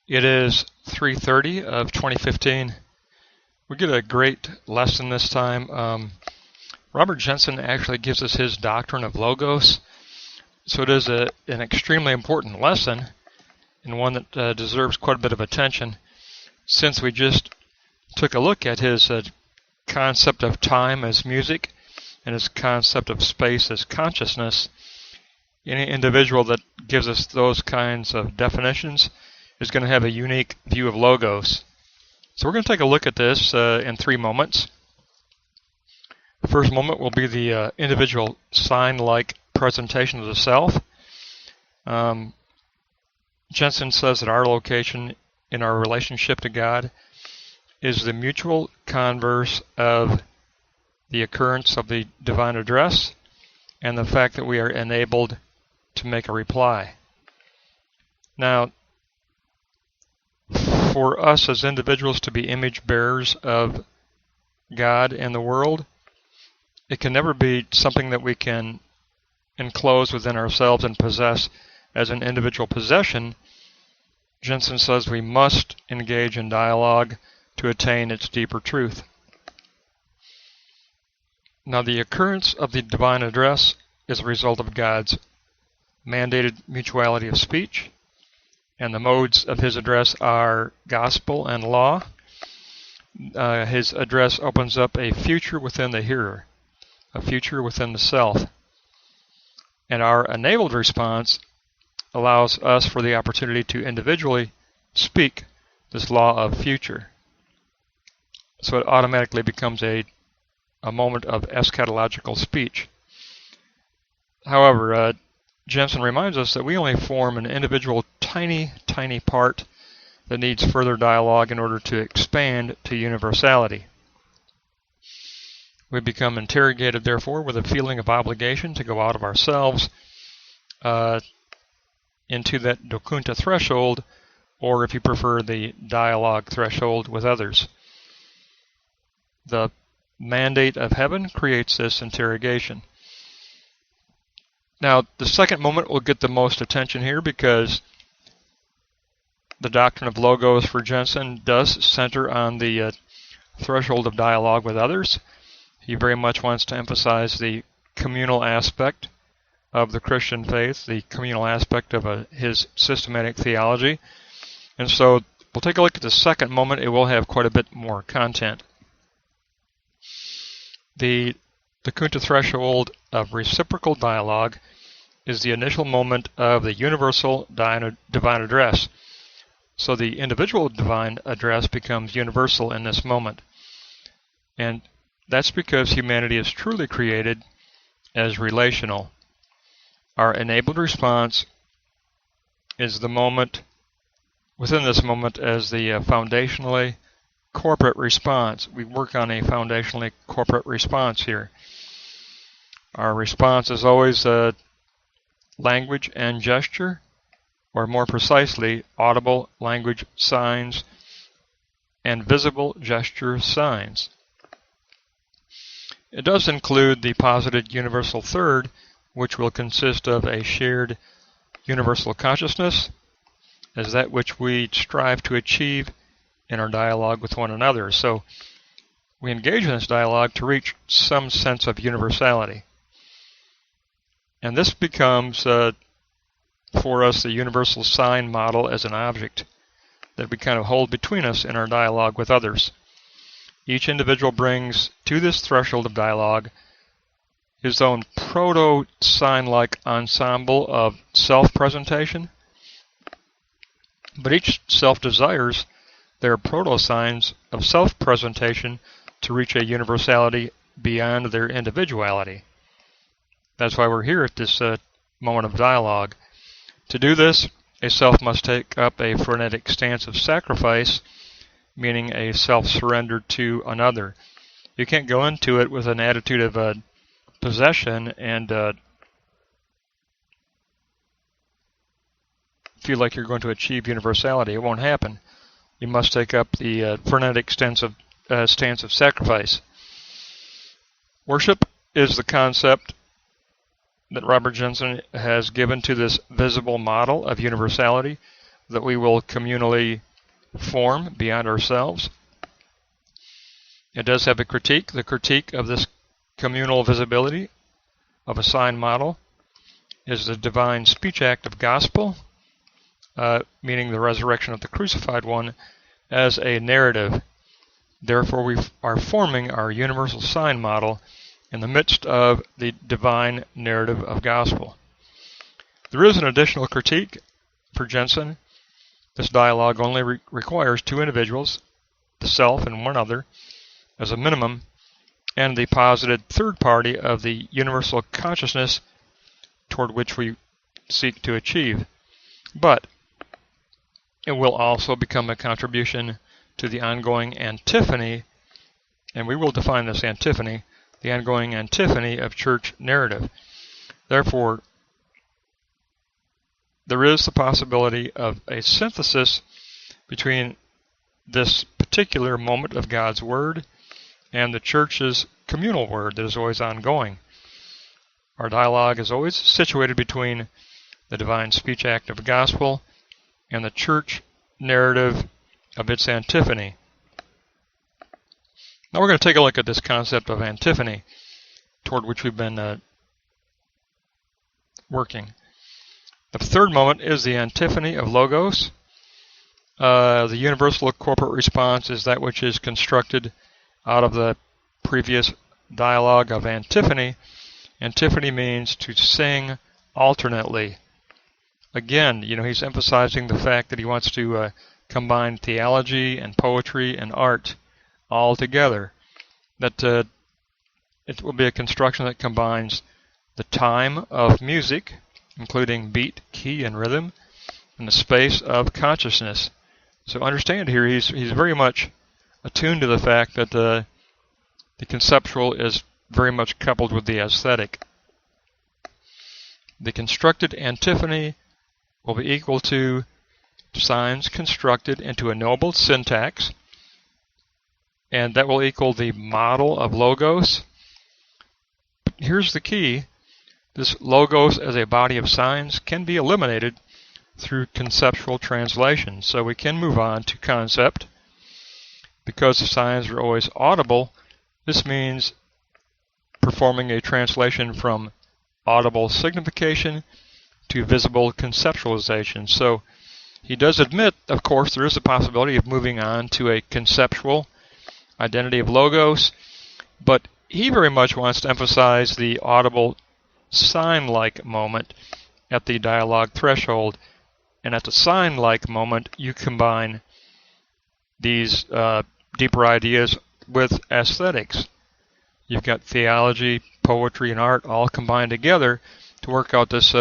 It is 3:30 of 2015. We get a great lesson this time. Robert Jenson actually gives us his doctrine of logos. So it is an extremely important lesson and one that deserves quite a bit of attention, since we just took a look at his concept of time as music and his concept of space as consciousness. Any individual that gives us those kinds of definitions is going to have a unique view of logos. So we're going to take a look at this in 3 moments. The first moment will be the individual sign-like presentation of the self. Jenson says that our location in our relationship to God is the mutual converse of the occurrence of the divine address and the fact that we are enabled to make a reply. Now, for us as individuals to be image bearers of God and the world, it can never be something that we can enclose within ourselves and possess as an individual possession. Jenson says we must engage in dialogue to attain its deeper truth. Now, the occurrence of the divine address is a result of God's mandated mutuality of speech, and the modes of his address are gospel and law. His address opens up a future within the hearer, a future within the self. And our enabled response allows us for the opportunity to individually speak this law of future. So it automatically becomes a moment of eschatological speech. However, Jenson reminds us that we only form an individual tiny part that needs further dialogue in order to expand to universality. We become interrogated, therefore, with a feeling of obligation to go out of ourselves into that dokunta threshold, or if you prefer, the dialogue threshold with others. The mandate of heaven creates this interrogation. Now, the second moment will get the most attention here because the doctrine of logos for Jenson does center on the threshold of dialogue with others. He very much wants to emphasize the communal aspect of the Christian faith, the communal aspect of his systematic theology. And so we'll take a look at the second moment. It will have quite a bit more content. The Kunta threshold of reciprocal dialogue is the initial moment of the universal divine address. So the individual divine address becomes universal in this moment. And that's because humanity is truly created as relational. Our enabled response is the moment, within this moment, as the foundationally corporate response. We work on a foundationally corporate response here. Our response is always language and gesture, or more precisely, audible language signs and visible gesture signs. It does include the posited universal third, which will consist of a shared universal consciousness as that which we strive to achieve in our dialogue with one another. So we engage in this dialogue to reach some sense of universality. And this becomes, for us, the universal sign model as an object that we kind of hold between us in our dialogue with others. Each individual brings to this threshold of dialogue his own proto-sign-like ensemble of self-presentation, but each self desires their proto-signs of self-presentation to reach a universality beyond their individuality. That's why we're here at this moment of dialogue. To do this, a self must take up a frenetic stance of sacrifice, meaning a self-surrender to another. You can't go into it with an attitude of possession and feel like you're going to achieve universality. It won't happen. You must take up the frenetic stance of sacrifice. Worship is the concept that Robert Jenson has given to this visible model of universality, that we will communally form beyond ourselves. It does have a critique. The critique of this communal visibility of a sign model is the divine speech act of gospel, meaning the resurrection of the crucified one, as a narrative. Therefore, we are forming our universal sign model in the midst of the divine narrative of gospel. There is an additional critique for Jenson. This dialogue only requires two individuals, the self and one other, as a minimum, and the posited third party of the universal consciousness toward which we seek to achieve. But it will also become a contribution to the ongoing antiphony, and we will define this antiphony, the ongoing antiphony of church narrative. Therefore, there is the possibility of a synthesis between this particular moment of God's Word and the church's communal word that is always ongoing. Our dialogue is always situated between the divine speech act of the gospel and the church narrative of its antiphony. Now we're going to take a look at this concept of antiphony toward which we've been working. The third moment is the antiphony of logos. The universal corporate response is that which is constructed out of the previous dialogue of antiphony. Antiphony means to sing alternately. Again, he's emphasizing the fact that he wants to combine theology and poetry and art all together. That it will be a construction that combines the time of music, including beat, key, and rhythm, and the space of consciousness. So understand here, he's very much attuned to the fact that the conceptual is very much coupled with the aesthetic. The constructed antiphony will be equal to signs constructed into a noble syntax, and that will equal the model of logos. But here's the key. This logos as a body of signs can be eliminated through conceptual translation. So we can move on to concept. Because the signs are always audible, this means performing a translation from audible signification to visible conceptualization. So he does admit, of course, there is a possibility of moving on to a conceptual identity of logos, but he very much wants to emphasize the audible sign-like moment at the dialogue threshold. And at the sign-like moment, you combine these deeper ideas with aesthetics. You've got theology, poetry, and art all combined together to work out this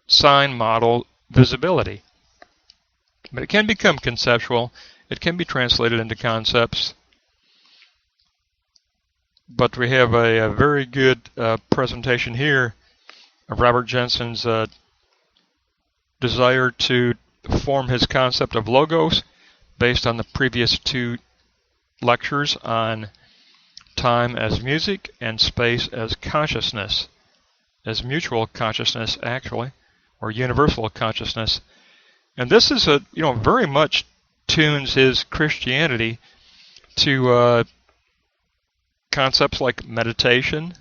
sign model visibility. But it can become conceptual. It can be translated into concepts. But we have a very good presentation here of Robert Jenson's desire to form his concept of logos based on the previous two lectures on time as music and space as consciousness, as mutual consciousness actually, or universal consciousness. And this is very much tunes his Christianity to concepts like meditation,